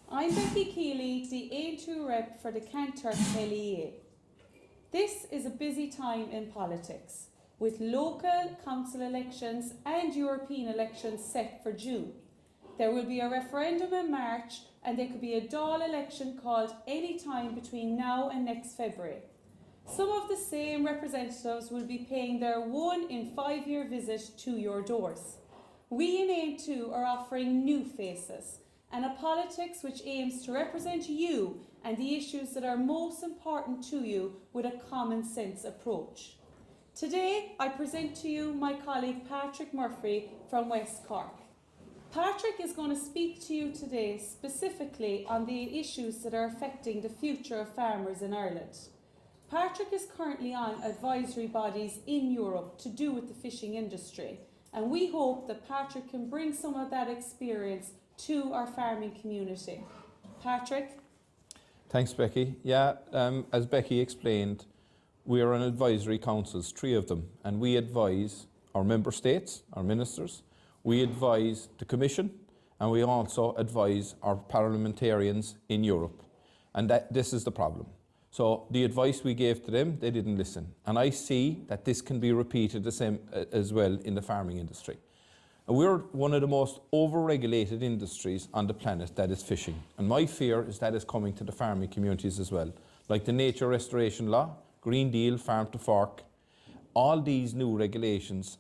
I'm Becky Keeley, the A2 rep for the Kanturk LEA. This is a busy time in politics, with local council elections and European elections set for June. There will be a referendum in March, and there could be a Dáil election called any time between now and next February. Some of the same representatives will be paying their 1 in 5 year visit to your doors. We in AIM2 are offering new faces and a politics which aims to represent you and the issues that are most important to you with a common sense approach. Today, I present to you my colleague Patrick Murphy from West Cork. Patrick is going to speak to you today specifically on the issues that are affecting the future of farmers in Ireland. Patrick is currently on advisory bodies in Europe to do with the fishing industry, and we hope that Patrick can bring some of that experience to our farming community. Patrick? Thanks, Becky. As Becky explained, we are on advisory councils, 3 of them, and we advise our member states, our ministers, we advise the Commission, and we also advise our parliamentarians in Europe. And this is the problem. So the advice we gave to them, they didn't listen. And I see that this can be repeated the same as well in the farming industry. We're one of the most over-regulated industries on the planet, that is fishing. And my fear is that is coming to the farming communities as well. Like the Nature Restoration Law, Green Deal, Farm to Fork, all these new regulations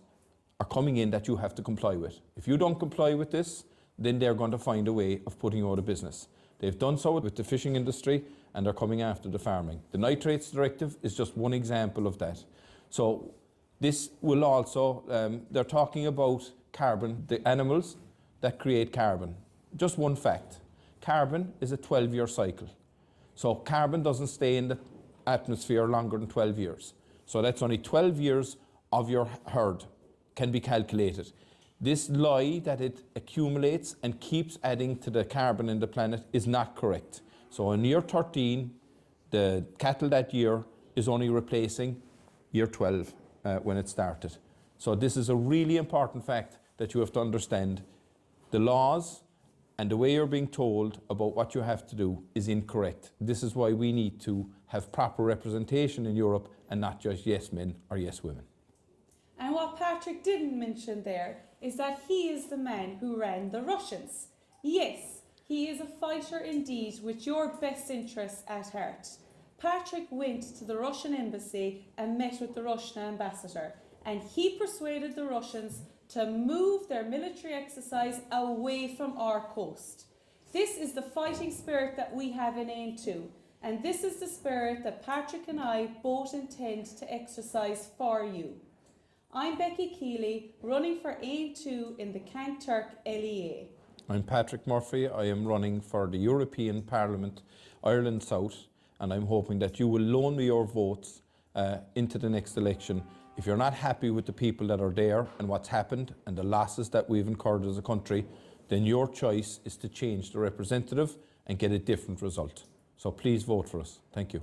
are coming in that you have to comply with. If you don't comply with this, then they're going to find a way of putting you out of business. They've done so with the fishing industry, and they're coming after the farming. The Nitrates Directive is just one example of that. So this will also, they're talking about carbon, the animals that create carbon. Just one fact, carbon is a 12-year cycle. So carbon doesn't stay in the atmosphere longer than 12 years. So that's only 12 years of your herd can be calculated. This lie that it accumulates and keeps adding to the carbon in the planet is not correct. So in year 13, the cattle that year is only replacing year 12 when it started. So this is a really important fact that you have to understand. The laws and the way you're being told about what you have to do is incorrect. This is why we need to have proper representation in Europe and not just yes men or yes women. And what Patrick didn't mention there is that he is the man who ran the Russians. Yes, he is a fighter indeed with your best interests at heart. Patrick went to the Russian embassy and met with the Russian ambassador, and he persuaded the Russians to move their military exercise away from our coast. This is the fighting spirit that we have in AIM2, and this is the spirit that Patrick and I both intend to exercise for you. I'm Becky Keeley, running for AIM2 in the Kanturk LEA. I'm Patrick Murphy. I am running for the European Parliament, Ireland South, and I'm hoping that you will loan me your votes into the next election. If you're not happy with the people that are there and what's happened and the losses that we've incurred as a country, then your choice is to change the representative and get a different result. So please vote for us. Thank you.